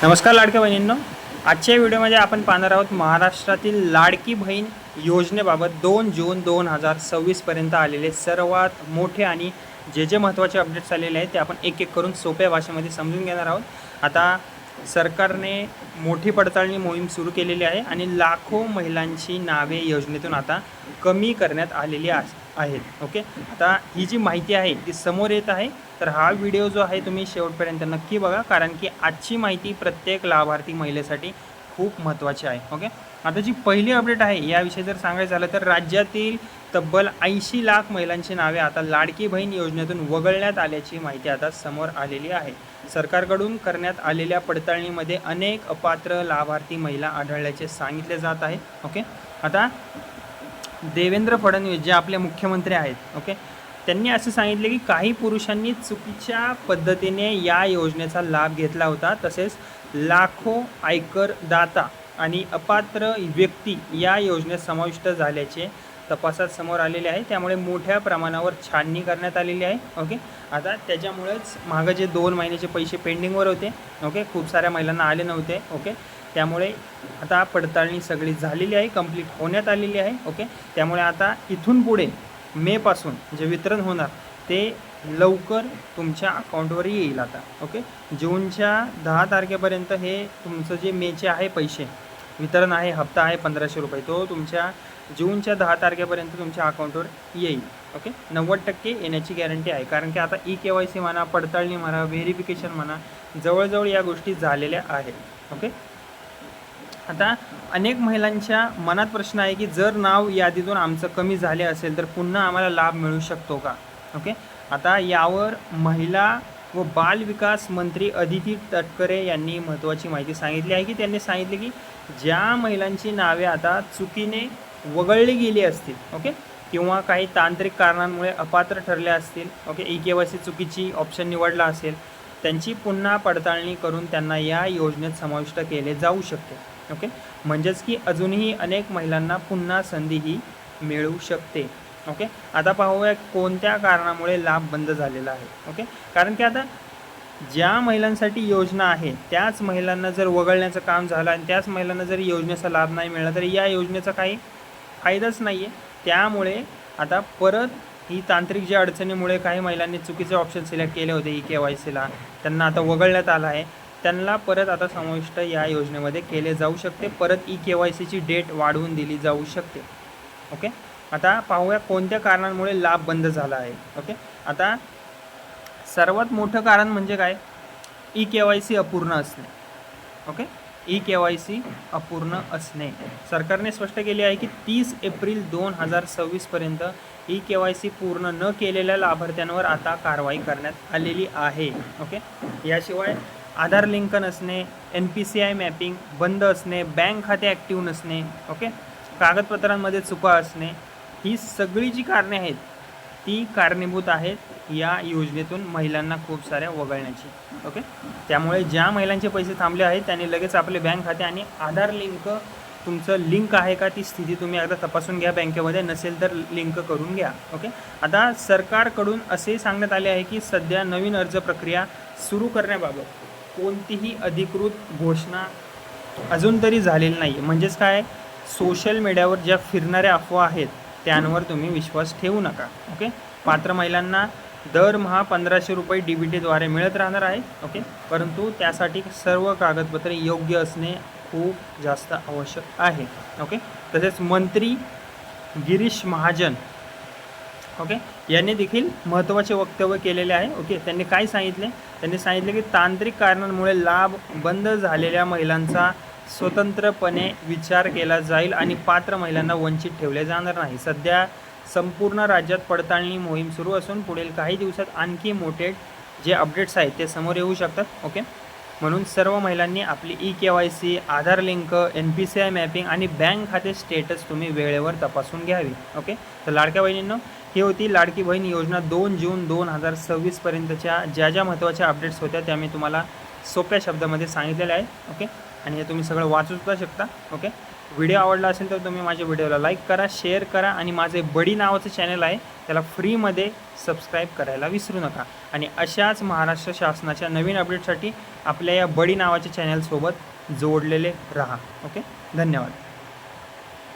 नमस्कार लाडक्या बहिणींनो, आजच्या व्हिडिओमध्ये आपण पाहणार आहोत महाराष्ट्रातील लाडकी बहीण योजनेबाबत 2 जून 2026 पर्यंत आलेले सर्वात मोठे आणि जे महत्त्वाचे अपडेट्स आलेले आहेत ते आपण एक एक करून सोप्या भाषेमध्ये समजून घेणार आहोत। आता सरकारने मोठी पडताळणी मोहीम सुरू केलेली आहे आणि लाखो महिलांची नावे योजनेतून आता कमी करण्यात आलेली आहेत। ओके, आता ही जी माहिती आहे ती समोर येत आहे, तर हा व्हिडिओ जो आहे तुम्ही शेवटपर्यंत नक्की बघा, कारण की आजची माहिती प्रत्येक लाभार्थी महिलेसाठी खूप महत्त्वाची आहे। ओके, आता जी पहिली अपडेट आहे याविषयी जर सांगायचं झालं तर राज्यातील तब्बल 80 लाख महिलांची नावे आता लाडकी बहीण योजनेतून वगळण्यात आल्याची माहिती आता समोर आलेली आहे। सरकारकडून करण्यात आलेल्या पडताळणीमध्ये अनेक अपात्र लाभार्थी महिला आढळल्याचे सांगितले जात आहे। ओके, आता देवेंद्र फडणवीस जे आपले मुख्यमंत्री आहेत, ओके, त्यांनी असं सांगितले की काही पुरुषांनी चुकीच्या पद्धतीने या योजनेचा लाभ घेतला होता, तसेच लाखो आयकरदाता आणि अपात्र व्यक्ती या योजनेत समाविष्ट झाल्याचे तपासात समोर आलेले आहे। त्यामुळे मोठ्या प्रमाणावर छाननी करण्यात आलेली आहे। ओके, आता त्याच्यामुळेच मागं जे 2 महिन्याचे पैसे पेंडिंगवर होते, ओके, खूप साऱ्या महिलांना आले नव्हते। ओके, त्यामुळे आता पडताळणी सगळी झालेली आहे, कंप्लीट होण्यात आलेली आहे। ओके, त्यामुळे आता इथून पुढे मेपासून जे वितरण होणार ते लवकर तुमच्या अकाउंटवर येईल आता। ओके, जूनच्या 10 तारखेपर्यंत हे तुमचं जे मेचे आहे पैसे वितरण आहे, हप्ता आहे 1500 रुपये, तो तुमच्या जूनच्या 10 तारखेपर्यंत तुमच्या अकाउंटवर येईल। ओके, 90% येण्याची गॅरंटी आहे, कारण की आता KYC म्हणा, पडताळणी म्हणा, व्हेरिफिकेशन म्हणा, जवळजवळ या गोष्टी झालेल्या आहेत। ओके, आता अनेक महिलांच्या मनात प्रश्न आहे की जर नाव यादीतून आमचं कमी झाले असेल तर पुन्हा आम्हाला लाभ मिळू शकतो का? ओके, आता यावर महिला व बाल विकास मंत्री अदिती तटकरे यांनी महत्त्वाची माहिती सांगितली आहे की त्यांनी सांगितले की ज्या महिलांची नावे आता चुकीने वगळली गेली असतील, ओके, किंवा काही तांत्रिक कारणांमुळे अपात्र ठरले असतील, ओके, KYC चुकीची ऑप्शन निवडला असेल, त्यांची पुन्हा पडताळणी करून त्यांना या योजनेत समाविष्ट केले जाऊ शकते। ओके, म्हणजेच की अजूनही अनेक महिलांना पुन्हा संधी ही मिळू शकते। ओके, आता पाहूया कोणत्या कारणामुळे लाभ बंद झालेला आहे। ओके, कारण की आता ज्या महिलांसाठी योजना आहे त्याच महिलांना जर वगळण्याचं काम झालं आणि त्याच महिलांना जर योजनेचा लाभ नाही मिळाला तर या योजनेचा काही फायदाच नाही आहे। त्यामुळे आता परत ही तांत्रिक ज्या अडचणीमुळे काही महिलांनी चुकीचे ऑप्शन सिलेक्ट केले होते KYCला, त्यांना आता वगळण्यात आलं आहे, त्यांना परत आता समाविष्ट या योजनेमध्ये केले जाऊ शकते। परत KYCची डेट वाढवून दिली जाऊ शकते। ओके, आता पाहूया कोणत्या कारणांमुळे लाभ बंद झाला आहे। ओके, आता सर्वात मोठं कारण म्हणजे काय? KYC अपूर्ण असणे। ओके, KYC अपूर्ण असणे। सरकारने स्पष्ट केले आहे की 30 एप्रिल 2026 पर्यंत KYC पूर्ण न केलेल्या लाभार्थ्यांवर आता कारवाई करण्यात आलेली आहे। ओके, याशिवाय आधार लिंक नसणे, NPCI मॅपिंग बंद असणे, बँक खाते ॲक्टिव्ह नसणे, ओके, कागदपत्रांमध्ये चुका असणे, ही सगळी जी कारणे आहेत ती कारणीभूत आहेत या योजनेतून महिलांना खूप साऱ्या वगळण्याची। ओके, त्यामुळे ज्या महिलांचे पैसे थांबले आहेत त्यांनी लगेच आपले बँक खाते आणि आधार लिंक तुमचं लिंक आहे का ती स्थिती तुम्ही एकदा तपासून घ्या बँकेमध्ये, नसेल तर लिंक करून घ्या। ओके, आता सरकारकडून असे सांगण्यात आले आहे की सध्या नवीन अर्ज प्रक्रिया सुरू करण्याबाबत कोणतीही अधिकृत घोषणा अजून तरी झालेली नाही। म्हणजेच काय, सोशल मीडियावर ज्या फिरणाऱ्या अफवा आहेत त्यांवर तुम्ही विश्वास ठेवू नका। ओके, पात्र महिलांना दरमहा 1500 रुपये DBTद्वारे मिळत राहणार आहे। ओके, परंतु त्यासाठी सर्व कागदपत्रे योग्य असणे खूप जास्त आवश्यक आहे। ओके, तसेच मंत्री गिरीश महाजन, ओके, यांनी देखील महत्त्वाचे वक्तव्य केलेले आहे। ओके, त्यांनी काय सांगितले? त्यांनी सांगितले की तांत्रिक कारणांमुळे लाभ बंद झालेल्या महिलांचा स्वतंत्रपणे विचार केला जाईल आणि पात्र महिलांना वंचित ठेवले जाणार नाही। सध्या संपूर्ण राज्यात पडताळणी मोहीम सुरू असून पुढील काही दिवसात आणखी मोठे जे अपडेट्स आहेत ते समोर येऊ शकतात। ओके, म्हणून सर्व महिलांनी आपली KYC, आधार लिंक, NPCI मॅपिंग आणि बँक खाते स्टेटस तुम्ही वेळेवर तपासून घ्यावी। ओके, तर लाडक्या बहिणींनो, ही होती लाडकी बहीण योजना 2 जून 2026 पर्यंतच्या ज्या महत्त्वाच्या अपडेट्स होत्या त्या मी तुम्हाला सोप्या शब्दामध्ये सांगितलेल्या आहेत। ओके, आणि हे तुम्ही सगळं वाचू सुद्धा शकता। ओके, व्हिडिओ आवडला असेल तर तुम्ही माझ्या व्हिडिओला लाईक करा, शेअर करा आणि माझे बडी नावाचं चॅनल आहे त्याला फ्रीमध्ये सबस्क्राईब करायला विसरू नका. आणि अशाच महाराष्ट्र शासनाच्या नवीन अपडेटसाठी आपल्या या बडी नावाच्या चॅनलसोबत जोडलेले राहा. ओके, धन्यवाद.